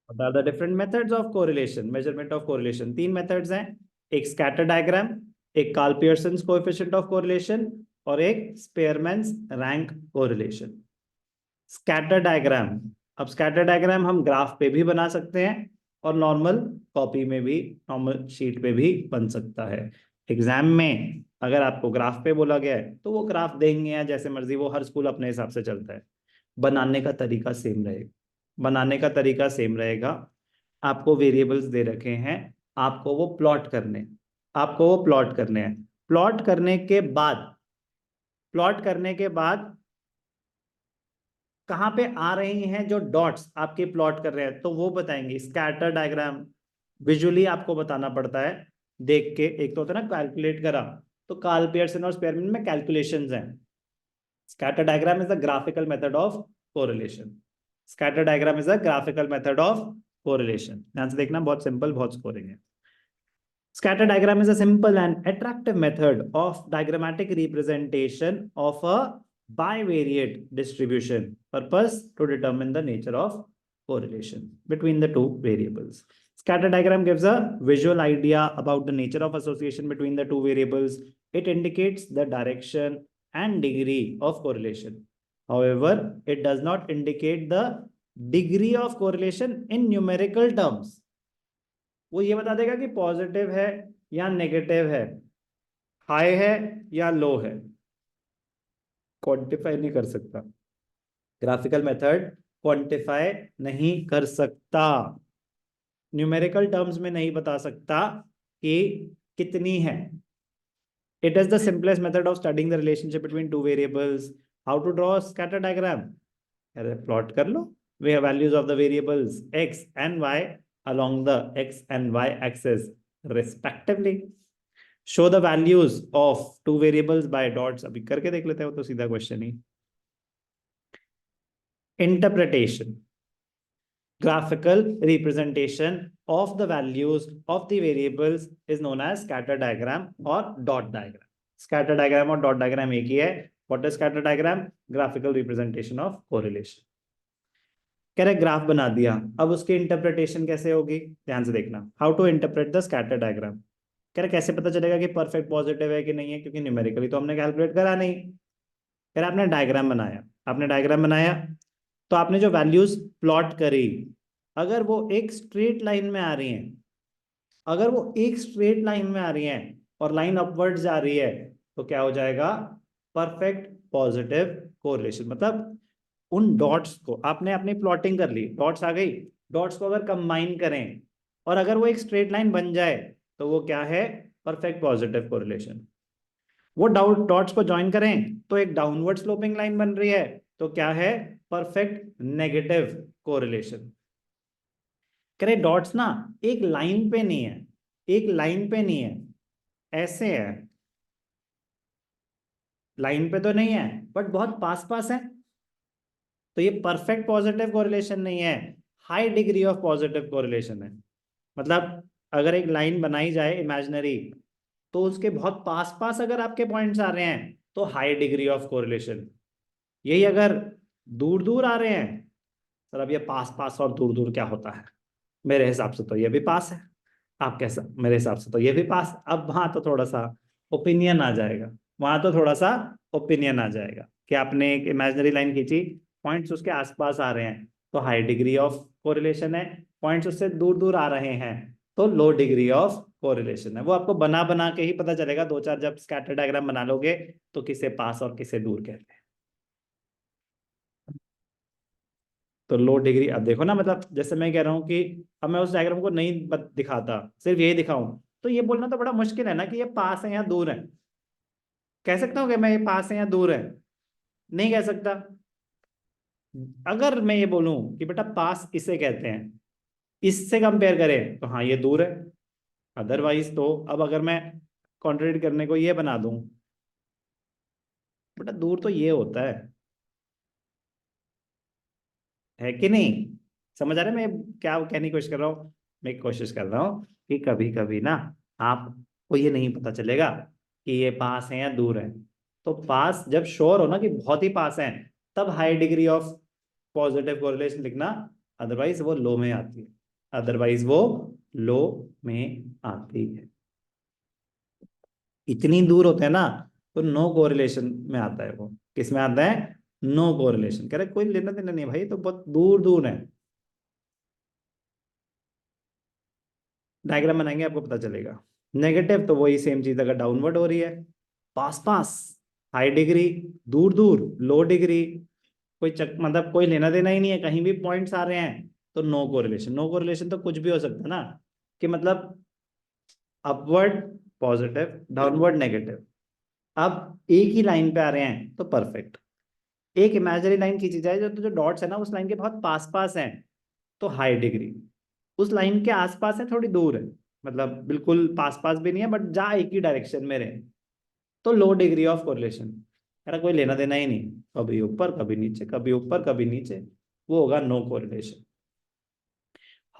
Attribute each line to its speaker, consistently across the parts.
Speaker 1: What are the different methods of correlation, measurement of correlation? तीन methods हैं, एक scatter diagram, एक Karl Pearson's coefficient of correlation और एक Spearman's rank correlation. Scatter diagram, अब scatter diagram हम graph पे भी बना सकते हैं और नॉर्मल कॉपी में भी, नॉर्मल शीट पे भी बन सकता है। एग्जाम में अगर आपको ग्राफ पे बोला गया है तो वो ग्राफ देंगे या जैसे मर्जी, वो हर स्कूल अपने हिसाब से चलता है। बनाने का तरीका सेम रहेगा, बनाने का तरीका सेम रहेगा। आपको वेरिएबल्स दे रखे हैं, आपको वो प्लॉट करने, आपको वो प्लॉट करने हैं। प्लॉट करने के बाद, प्लॉट करने के बाद कहां पे आ रही हैं जो डॉट्स आपके प्लॉट कर रहे हैं, तो वो बताएंगे। स्कैटर डायग्राम विजुअली आपको बताना पड़ता है, देख के। एक तो होता है ना कैलकुलेट करा, तो कार्ल पियर्सन और स्पेयरमैन में कैलकुलेशंस हैं। Scatter diagram is a graphical method of correlation. Scatter diagram is a graphical method of correlation. ध्यान से देखना, बहुत सिंपल, बहुत स्कोरिंग है। Scatter diagram is a simple and attractive method of diagrammatic representation of a bivariate distribution, purpose to determine the nature of correlation between the two variables. Scatter diagram gives a visual idea about the nature of association between the two variables. It indicates the direction and degree of correlation. However, it does not indicate the degree of correlation in numerical terms. वो ये बता देगा कि positive है या negative है, high है या लो है, क्वांटिफाई नहीं कर सकता। ग्राफिकल मेथड क्वांटिफाई नहीं कर सकता, न्यूमेरिकल टर्म्स में नहीं बता सकता कि कितनी है। It is the simplest method of studying the relationship between two variables. How to draw scatter diagram? अरे प्लॉट कर लो, we have values of the variables x and y along the x and y axis respectively. Show the values of two variables by dots. अभी करके देख लेते हैं, वो तो सीधा question he. Interpretation, graphical representation of the values of the variables is known as scatter diagram or dot diagram. Scatter diagram और dot diagram एक ही है। What is scatter diagram? Graphical representation of correlation. कह रहे graph बना दिया, अब उसकी interpretation कैसे होगी? ध्यान से देखना, how to interpret the scatter diagram. कह रहे कैसे पता चलेगा कि परफेक्ट पॉजिटिव है कि नहीं है, क्योंकि न्यूमेरिकली तो हमने कैलकुलेट करा नहीं। कह रहे आपने डायग्राम बनाया, आपने डायग्राम बनाया तो आपने जो वैल्यूज प्लॉट करी, अगर वो एक स्ट्रेट लाइन में आ रही हैं, अगर वो एक स्ट्रेट लाइन में आ रही हैं और लाइन अपवर्ड जा रही है, तो क्या हो जाएगा? Perfect positive correlation. मतलब उन डॉट्स को आपने अपनी प्लॉटिंग कर ली, डॉट्स आ गई, डॉट्स को अगर कंबाइन करें और अगर वो एक स्ट्रेट लाइन बन जाए तो वो क्या है? Perfect positive correlation. वो डॉट्स को ज्वाइन करें तो एक डाउनवर्ड स्लोपिंग लाइन बन रही है, तो क्या है? Perfect negative correlation. करे डॉट्स ना एक लाइन पे नहीं है, एक लाइन पे नहीं है, ऐसे है, लाइन पे तो नहीं है बट बहुत पास पास है, तो ये परफेक्ट पॉजिटिव कोरिलेशन नहीं है, high degree of positive correlation है। मतलब अगर एक लाइन बनाई जाए इमेजिनरी, तो उसके बहुत पास पास अगर आपके पॉइंट्स आ रहे हैं तो हाई डिग्री ऑफ कोरिलेशन। यही अगर दूर दूर आ रहे हैं, सर अब ये पास पास और दूर दूर क्या होता है? मेरे हिसाब से तो ये भी पास है, आप कैसा? मेरे हिसाब से तो ये भी पास। अब वहां तो थोड़ा सा ओपिनियन आ जाएगा, वहां तो थोड़ा सा ओपिनियन आ जाएगा कि आपने एक इमेजिनरी लाइन खींची, पॉइंट्स उसके आसपास आ रहे हैं तो हाई डिग्री ऑफ कोरिलेशन है, पॉइंट्स उससे दूर दूर आ रहे हैं तो लो डिग्री ऑफ कोरिलेशन है। वो आपको बना बना के ही पता चलेगा, दो चार जब स्कैटर डायग्राम बना लोगे तो किसे पास और किसे दूर कहते हैं। तो लो डिग्री, अब देखो ना, मतलब जैसे मैं कह रहा हूँ कि अब मैं उस डायग्राम को नहीं दिखाता, सिर्फ यही दिखाऊं, तो ये बोलना तो बड़ा मुश्किल है ना कि ये पास है या दूर है। कह सकता हूँ कि मैं ये पास है या दूर है? नहीं कह सकता। अगर मैं ये बोलूं कि बेटा पास इसे कहते हैं, इससे कंपेयर करें तो हाँ ये दूर है। अदरवाइज तो अब अगर मैं कॉन्ट्रेडिक्ट करने को ये बना दूं, बेटा दूर तो ये होता है कि नहीं? समझ आ रहा है मैं क्या कहने की कोशिश कर रहा हूँ? मैं कोशिश कर रहा हूँ कि कभी कभी ना आपको ये नहीं पता चलेगा कि ये पास है या दूर है। तो पास जब श्योर हो ना कि बहुत ही पास है, तब high degree of positive correlation लिखना, अदरवाइज वो लो में आती है। अदरवाइज वो लो में आती है। इतनी दूर होते हैं ना तो नो कोरिलेशन में आता है वो। किस में आता है? No correlation. कह रहे कोई लेना देना नहीं है भाई, तो बहुत दूर दूर है। डायग्राम बनाएंगे आपको पता चलेगा। नेगेटिव तो वही सेम चीज, अगर डाउनवर्ड हो रही है। पास पास, हाई डिग्री, दूर दूर, लो डिग्री, कोई मतलब कोई लेना देना ही नहीं है, कहीं भी पॉइंट्स आ रहे हैं तो नो कोरिलेशन। नो कोरिलेशन तो कुछ भी हो सकता है ना, कि मतलब अपवर्ड पॉजिटिव, डाउनवर्ड नेगेटिव। अब एक ही लाइन पे आ रहे हैं तो परफेक्ट। एक इमेजिनरी लाइन खींची जाए जो जो डॉट्स है ना उस लाइन के बहुत पास पास हैं तो हाई डिग्री, उस लाइन के आसपास है थोड़ी दूर है, मतलब बिल्कुल पास पास भी नहीं है बट जा एक ही डायरेक्शन में रहे, तो लो डिग्री ऑफ कोरिलेशन। यार कोई लेना देना ही नहीं, कभी ऊपर कभी नीचे, कभी ऊपर कभी नीचे, वो होगा नो कोरिलेशन।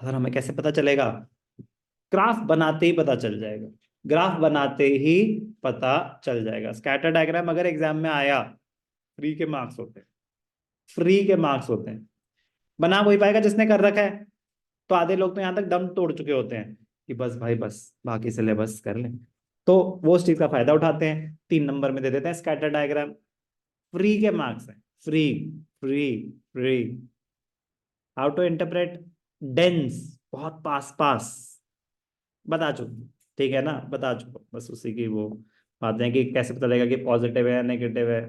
Speaker 1: अगर हमें कैसे पता चलेगा? ग्राफ बनाते ही पता चल जाएगा। ग्राफ बनाते ही पता चल जाएगा। स्कैटर डायग्राम अगर एग्जाम में आया, फ्री के मार्क्स होते हैं। फ्री के मार्क्स होते हैं। बना वही पाएगा जिसने कर रखा है। तो आधे लोग तो यहाँ तक दम तोड़ चुके होते हैं कि बस भाई बस बाकी सिलेबस कर लें, तो वो उस चीज का फायदा उठाते हैं, 3 नंबर में दे देते हैं स्कैटर डायग्राम। फ्री के मार्क्स है। Free, free, free. How to interpret? Dense, बहुत पास पास, बता चुको। ठीक है ना, बता चुको, बस उसी की वो बातें हैं कि कैसे पता लगेगा कि पॉजिटिव है या नेगेटिव है।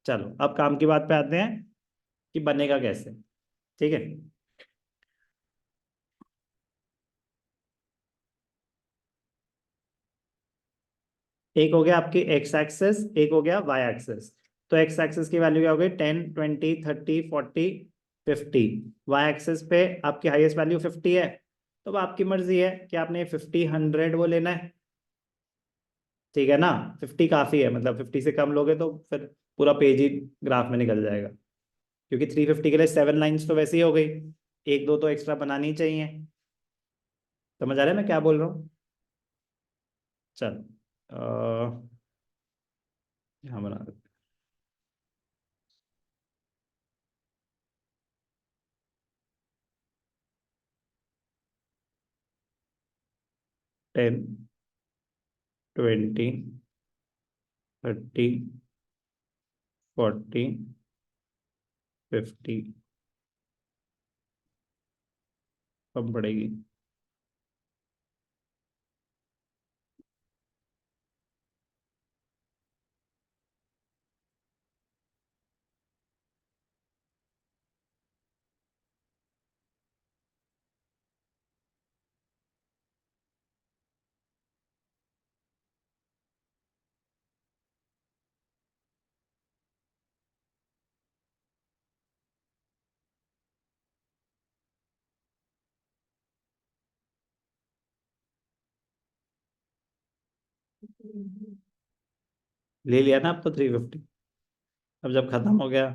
Speaker 1: चलो अब काम की बात पे आते हैं कि बनेगा कैसे। ठीक है। एक हो गया आपकी एक्स एक्सेस, एक हो गया वाई एक्सेस। तो एक्स एक्सेस की वैल्यू क्या हो गई? 10, 20, 30, 40, 50। वाई एक्सेस पे आपकी हाईएस्ट वैल्यू 50 है, तो अब आपकी मर्जी है कि आपने 50, 100 वो लेना है। ठीक है ना, 50 काफी है, मतलब 50 से कम लोगे तो फिर पूरा पेज ही ग्राफ में निकल जाएगा, क्योंकि 350 के लिए 7 लाइन्स तो वैसे ही हो गई, एक दो तो एक्स्ट्रा बनानी ही चाहिए। समझ आ रहा है मैं क्या बोल रहा हूँ? चलो यहाँ बना देते 10, 20, 30, 40, 50 कम पड़ेगी। ले लिया ना आप तो 350। अब जब खत्म हो गया,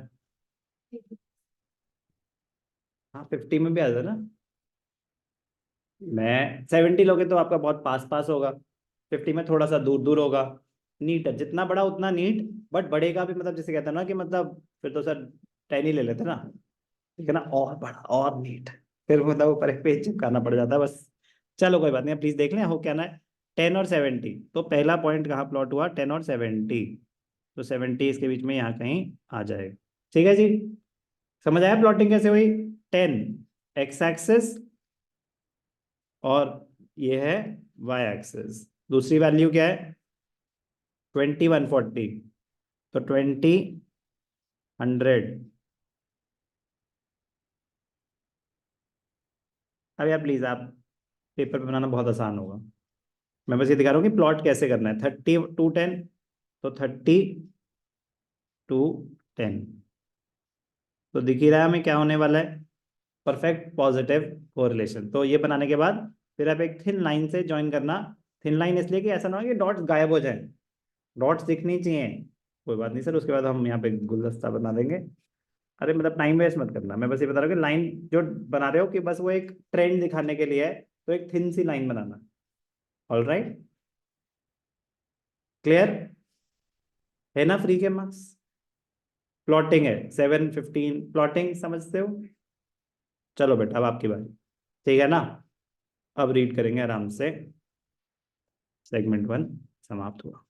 Speaker 1: हाँ 50 में भी आ जाए ना। मैं 70 लोगे तो आपका बहुत पास पास होगा, 50 में थोड़ा सा दूर दूर होगा। नीट है, जितना बड़ा उतना नीट। बट बढ़ेगा भी, मतलब जैसे कहते हैं ना कि मतलब फिर तो सर 10 ही ले लेते ना। ठीक है ना, और बड़ा और नीट, फिर मतलब ऊपर एक पेज चिपकाना पड़ जाता है बस। चलो कोई बात नहीं, प्लीज देख लें हो क्या ना है। 10 और 70, तो पहला पॉइंट कहाँ प्लॉट हुआ? 10 और 70, तो 70 इसके बीच में यहाँ कहीं आ जाएगा। ठीक है जी, समझ आया प्लॉटिंग कैसे हुई? 10 एक्स एक्सेस, और ये है वाई एक्सेस। दूसरी वैल्यू क्या है? 20, 140, तो 20, 100। अब यार प्लीज आप पेपर पे बनाना बहुत आसान होगा। मैं बस ये दिखा रहा हूँ कि प्लॉट कैसे करना है। 30 to 10, तो 30 to 10, तो दिख ही रहा है हमें क्या होने वाला है? Perfect positive correlation. तो ये बनाने के बाद फिर आप एक थिन लाइन से ज्वाइन करना। थिन लाइन इसलिए कि ऐसा ना हो कि डॉट्स गायब हो जाए, डॉट्स दिखनी चाहिए। कोई बात नहीं सर, उसके बाद हम यहाँ पे गुलदस्ता बना देंगे। अरे मतलब टाइम वेस्ट मत करना, मैं बस ये बता रहा हूँ कि लाइन जो बना रहे हो कि बस वो एक ट्रेंड दिखाने के लिए है, तो एक थिन सी लाइन बनाना। ऑल राइट, क्लियर है ना? फ्री के मार्क्स। प्लॉटिंग है 7, 15, प्लॉटिंग समझते हो? चलो बेटा अब आपकी बारी। ठीक है ना? अब रीड करेंगे आराम से। सेगमेंट 1 समाप्त हुआ।